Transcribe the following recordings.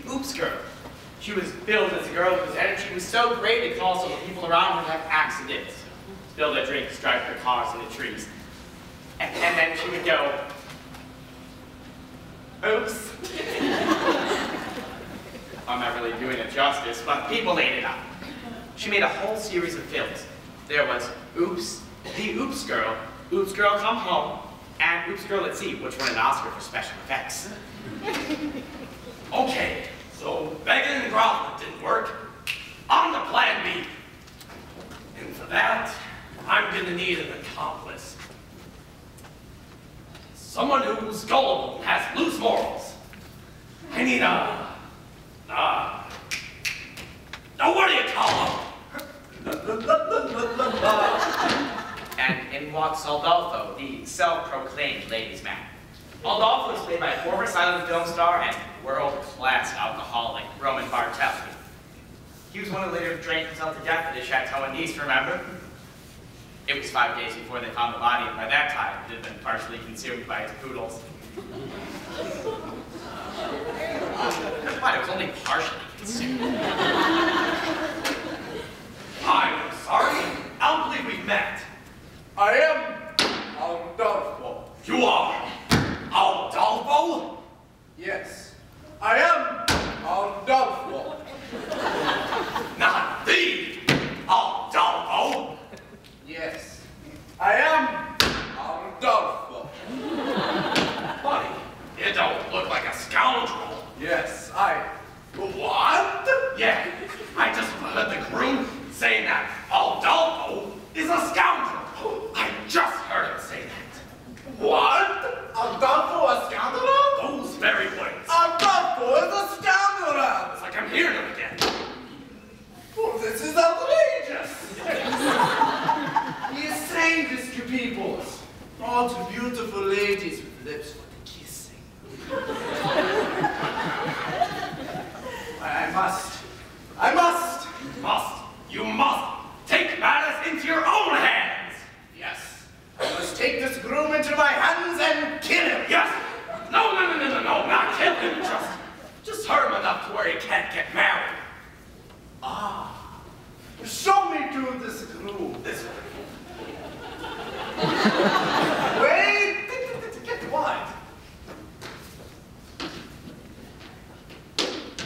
Oops girl. She was billed as a girl whose energy was so great it could also the people around her have accidents. Spill their drinks, drive their cars into trees. And then she would go, oops. I'm not really doing it justice, but people ate it up. She made a whole series of films. There was Oops, The Oops Girl Come Home, and Oops Girl at Sea, which won an Oscar for special effects. Okay, so begging and groveling didn't work. On to plan B. And for that, I'm gonna need an accomplice. Someone who's gullible and has loose morals. I need what do you call him? And in walks Aldolfo, the self-proclaimed ladies' man. Aldolfo was played by a former silent film star and world-class alcoholic, Roman Bartelli. He was one who later drank himself to death at his chateau in Nice, remember? It was 5 days before they found the body, and by that time, it had been partially consumed by his poodles. But it was only partially consumed. I'm sorry. I don't believe we've met. I am Aldolfo. You are Aldolfo? Yes, I am Aldolfo. Not the Aldolfo. Yes, I am Aldolfo. Buddy, you don't look like a scoundrel. Yes, I. What? Yeah, I just heard the groom saying that Aldolfo is a scoundrel. I just heard him say that. What? Aldolfo a scoundrel? Those very words. Aldolfo is a scoundrel! It's like I'm hearing them again. Oh, this is outrageous! He is saying this to people. All to beautiful ladies with lips for the kissing. You must take matters into your own hands. Yes. I must take this groom into my hands and kill him. Yes. No, not kill him. Just hurt him enough to where he can't get married. Ah. Show me to this groom. This way. Wait. Get what?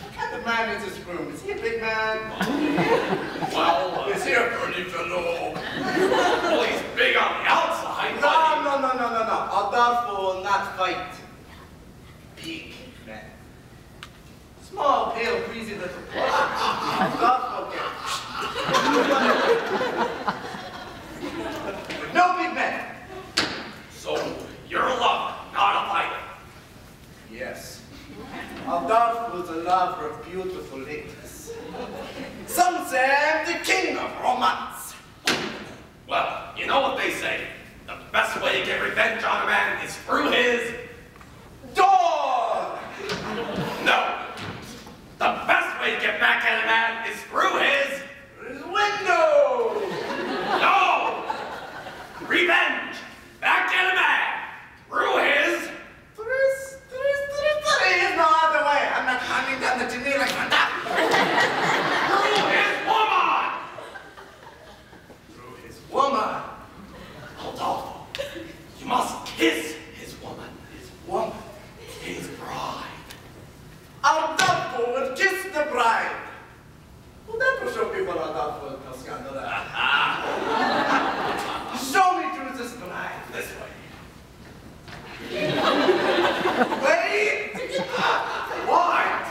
What kind of man is this groom? Is he a big man? Well, is he a pretty fellow? Well, he's big on the outside. No. Aldolfo will not fight. Big man. Small, pale, greasy little boy. Aldolfo can. No big man. So, you're a lover, not a fighter. Yes. Aldolfo is a lover of beautiful ladies. Some say I'm the king of romance. Well, you know what they say. The best way to get revenge on a man is through his door. No. The best way to get back at a man is through his window. No. Revenge. Back at a man through his There's no other way. I'm not hunting down the chimney like that. Through his woman. Through his woman. Aldolfo, you must kiss his woman. His woman. His bride. Aldolfo will kiss the bride. Well, that will show people Aldolfo is no scandal. Show me through this bride. This way. Wait! What?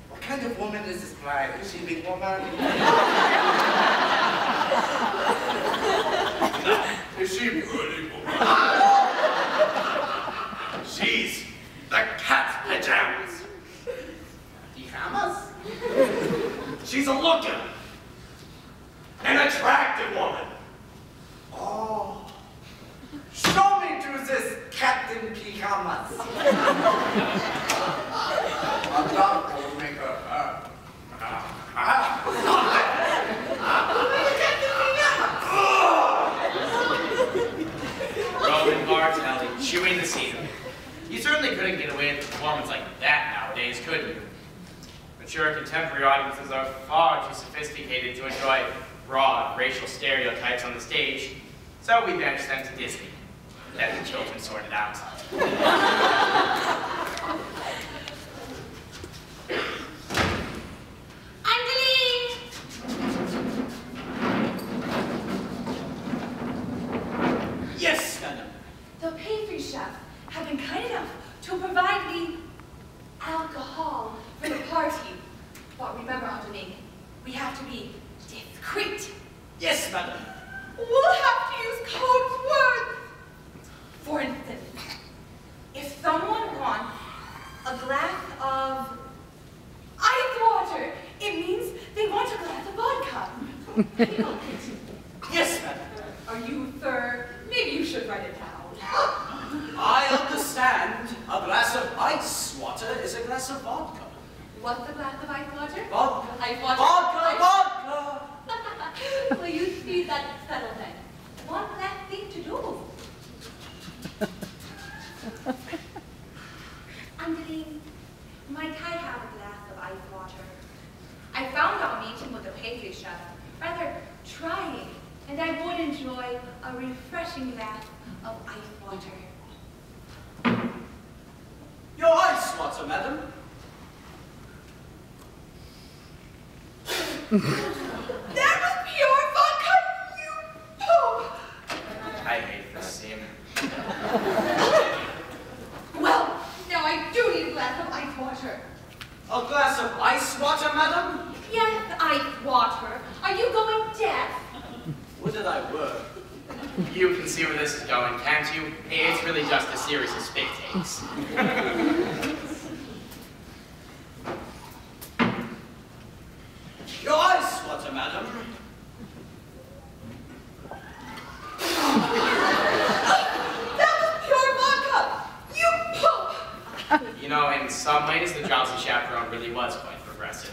What kind of woman is this bride? Is she a big woman? No. Is she a pretty woman? She's the cat's pajamas. Pajamas? She's a looker. An attractive woman. Oh. Show me to this Captain Pajamas. Aldolfo will make her Roman Bartelli chewing the scenery. You certainly couldn't get away with a performance like that nowadays, could you? Mature contemporary audiences are far too sophisticated to enjoy broad racial stereotypes on the stage, so we banished them to Disney. Let the children sort it out. Yes, madam. The pastry chef have been kind enough to provide the alcohol for the party. But remember, Angeline, we have to be discreet. Yes, madam. We'll have to use code words. For instance, if someone wants a glass of ice water, it means they want a glass of vodka. Have you got it? Yes, madam. Are you, sir? Maybe you should write it down. I understand. A glass of ice water is a glass of vodka. What's a glass of ice water? Vodka. Ice water. Vodka, vodka. Well, you see, that's settled then. One last thing to do. Angeline, might I have a glass of ice water? I found our meeting with the pastry chef rather trying, and I would enjoy a refreshing glass of ice water. Your ice water, madam. That was pure vodka, you pope! I hate this scene. Well, now I do need a glass of ice water. A glass of ice water, madam? Yes, ice water. Are you going deaf? Would that I were. You can see where this is going, can't you? It's really just a series of spit takes. Your ice water, madam. That was pure vodka! You pope! You know, in some ways, the Drowsy Chaperone really was quite progressive.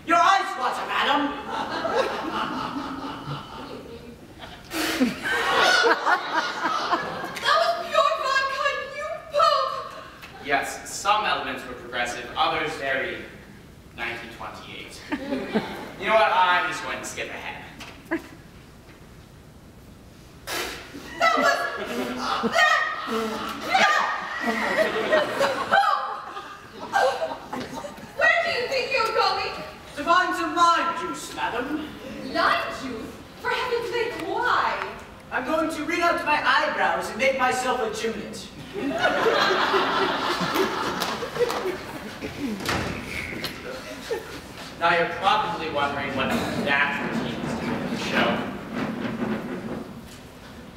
Your ice water, madam. That was pure vodka, you pope! Yes, some elements were progressive, others very 1928. You know what? I'm just going to skip ahead. That was... Where do you think you're going? To find some lime juice, madam. Lime juice? For heaven's sake, why? I'm going to ring out my eyebrows and make myself a gimlet. Now you're probably wondering what that routine is doing in the show.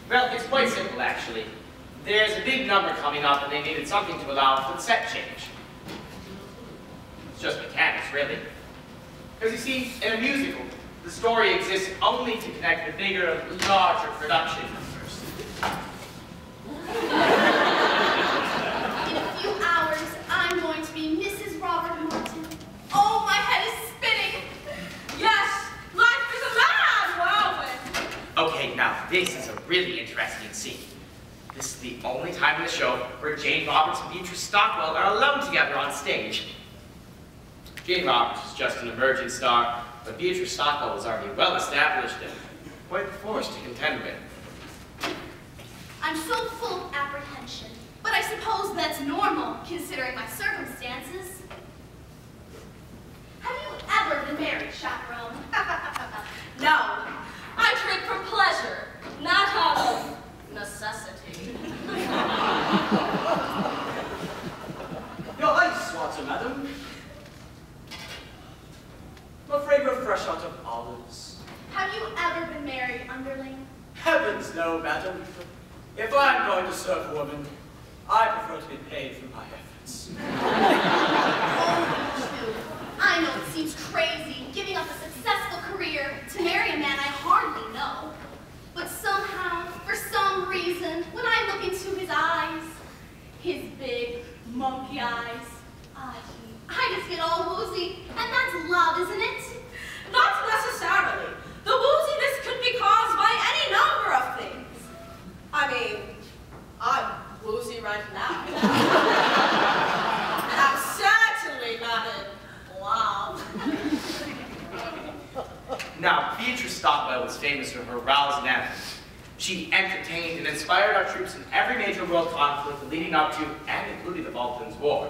Well, it's quite simple, actually. There's a big number coming up, and they needed something to allow for the set change. It's just mechanics, really. Because you see, in a musical, the story exists only to connect the bigger, larger production numbers. In a few hours, I'm going to be Mrs. Robert Martin. Oh, my head is spinning. Yes, life is a mad whirlwind. Okay, now this is a really interesting scene. This is the only time in the show where Jane Roberts and Beatrice Stockwell are alone together on stage. Jane Roberts is just an emerging star, but Beatrice Stockwell is already well established and quite the force to contend with. I'm so full of apprehension, but I suppose that's normal, considering my circumstances. Have you ever been married, Chaperone? No, I drink for pleasure, not out of necessity. Your ice water, madam. A fragrant fresh out of olives. Have you ever been married, underling? Heavens, no, madam. If I'm going to serve a woman, I prefer to be paid for my efforts. I know it seems crazy, giving up a successful career to marry a man I hardly know. But somehow, for some reason, when I look into his eyes, his big, monkey eyes, I just get all woozy, and that's love, isn't it? Not necessarily. The wooziness could be caused by any anthem. She entertained and inspired our troops in every major world conflict leading up to and including the Falklands War.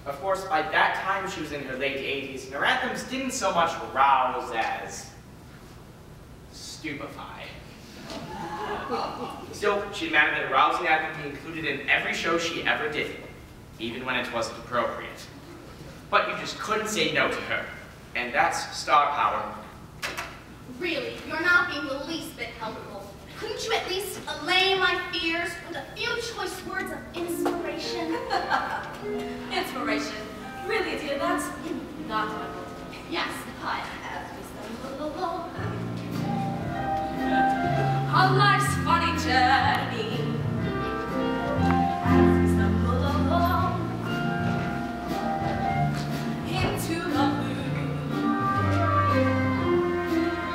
Of course, by that time, she was in her late 80s, and her anthems didn't so much rouse as stupefy. Still, she demanded that a rousing anthem be included in every show she ever did, even when it wasn't appropriate. But you just couldn't say no to her, and that's star power. Really, you're not being the least bit helpful. Couldn't you at least allay my fears with a few choice words of inspiration? Inspiration. Really, dear, that's not what I want. Yes, I have stumbled along. On life's funny journey, as we stumble along into the blue,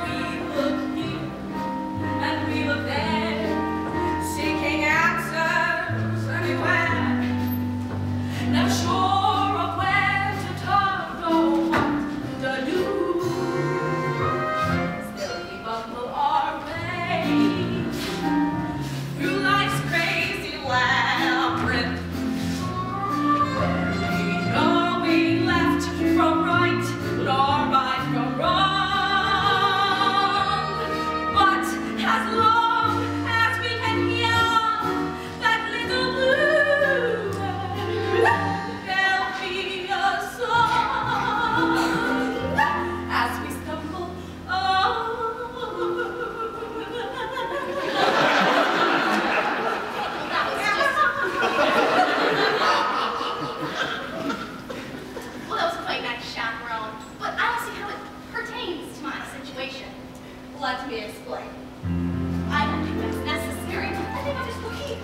we look here and we look there, seeking answers anywhere, not sure of where to turn or what to do. Still we bumble our way through life's crazy labyrinth. We know we left from right, nor right from wrong. But as long as we can hear that little bluebird, there'll be a song as we stumble on. Well, that was quite nice, Chaperone, but I don't see how it pertains to my situation. Let me explain. I don't think that's necessary. I think I'll just go here.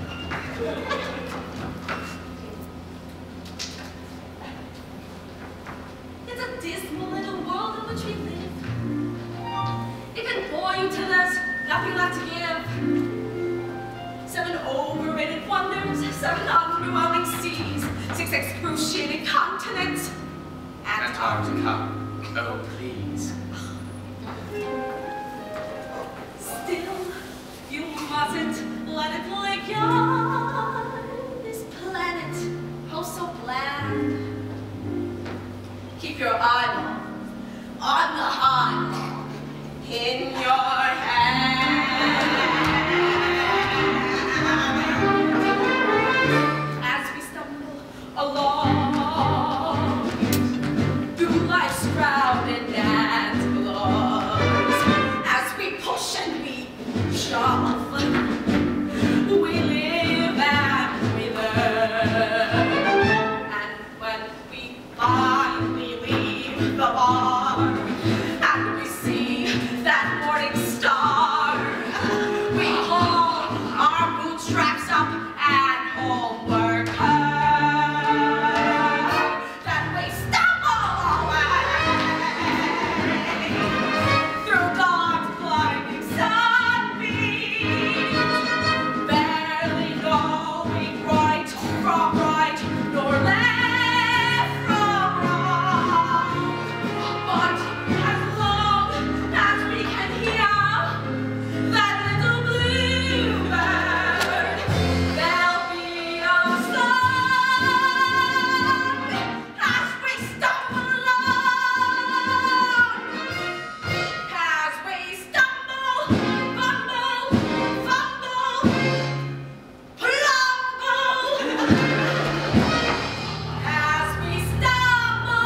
It's a dismal little world in which we live. It can bore you till there's nothing left to give. 7 overrated wonders, 7 underwhelming seas, 6 excruciating continents, Antarctica. Oh, please. Still, you mustn't let it linger on this planet, oh so bland. Keep your eyeball on the hunt in your hand. As we stumble along through life's crowded dance floors, as we push and we shove, we live and we learn. And when we finally leave the bar and we see that morning star, we haul our bootstraps up and homeward turn. Then we stumble away through God's blinding sunbeams, barely knowing right from right, nor left from wrong. But as long as we can hear that little bluebird, there'll be a song as we stumble along, as we stumble, bumble, fumble, plumble, as we stumble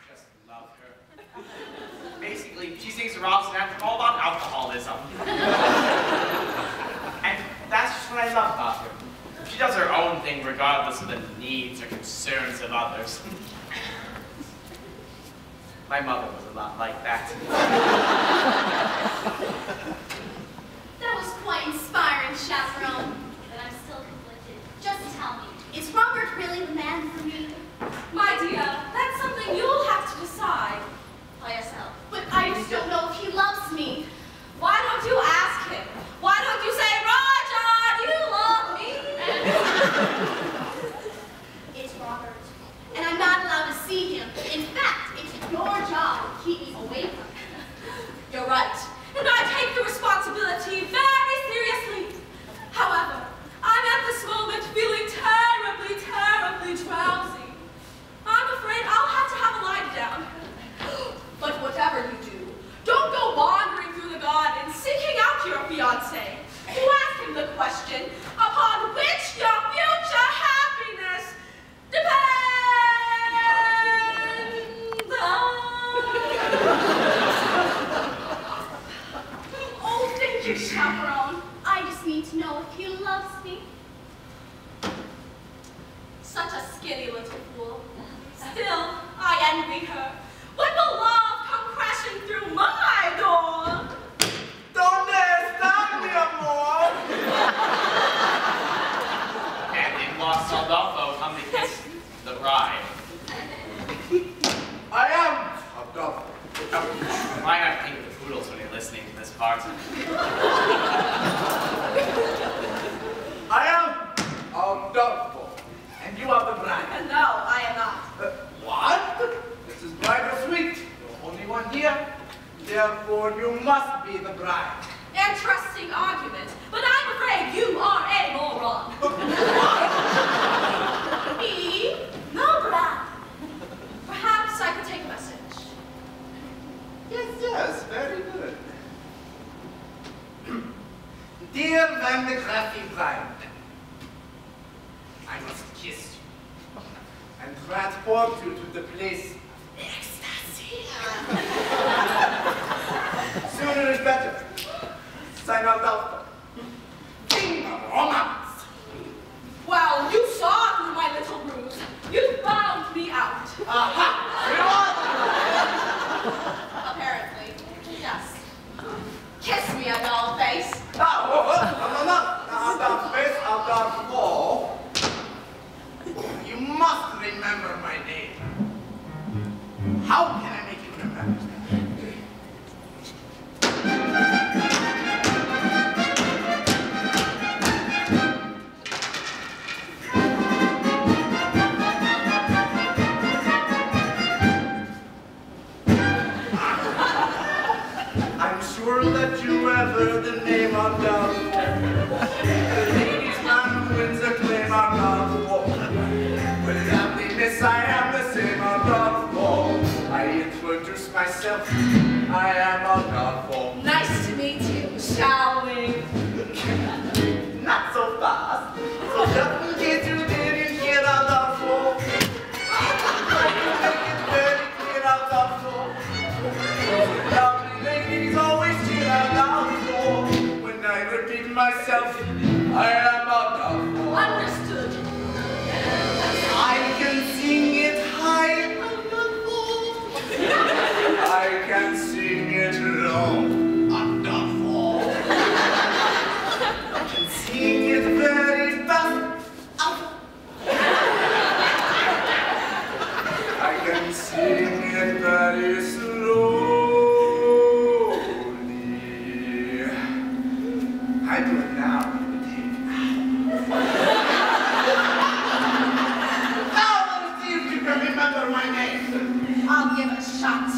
Just love her. Basically, she sings a rousing anthem all about alcoholism. And that's just what I love about her. She does her own thing regardless of the needs or concerns of others. My mother was a lot like that. That was quite inspiring, Chaperone, but I'm still conflicted. Just tell me, Is Robert really the man for me? My dear, that's something you'll have to decide by yourself. But I just don't know if he loves me. Why don't you ask him? Why don't you say, Roger, do you love me? It's Robert, and I'm not allowed to see him. In fact, it's your job to keep me away from him. You're right, and I take the responsibility very seriously. However, I'm at this moment feeling terribly, terribly drowsy. I'm afraid I'll have to have a lie down. But whatever you do, don't go wandering through the garden seeking out your fiancé. You ask him the question upon which your future happiness depends on. Oh, thank you, Chaperone. I just need to know if he loves me. Such a skinny little fool. Still, I envy her. When will love come crashing through my door? ¿Dónde está mi amor? And in walks Adolfo come to kiss the bride. I am Adolfo. Why not think of the poodles when you're listening to this part? I am Adolfo. And you are the bride. No, I am not. What? This is bridal suite. You're the only one here. Therefore, you must be the bride. Interesting argument, but I'm afraid you are a moron. Me? No, bride. Perhaps I could take a message. Yes, very good. Dear Van de Graffi bride, I must kiss you and transport you to the place of ecstasy. Sooner is better. Sign Adolfo, king of romance. Well, you saw through my little ruse. You found me out. Aha! Apparently, yes. Kiss me, a doll face. No, face Adolfo. You must remember my name. How can I make you remember? I'm sure that you have heard the name Adolfo. The ladies' man who wins a claim Adolfo. With happiness I am the same Adolfo. I introduce myself, I am Adolfo. Nice to meet you, shall we? Not so fast. So just in case you didn't hear Adolfo, make it very clear Adolfo. Lovely ladies always cheer Adolfo. When I repeat myself, I am Adolfo. Understood. I can sing it high, Adolfo. I can sing it low, Adolfo. I can sing it very fast, Adolfo. I can sing it very slowly. I do it now. Now let's see if you can remember my name. I'll give it a shot.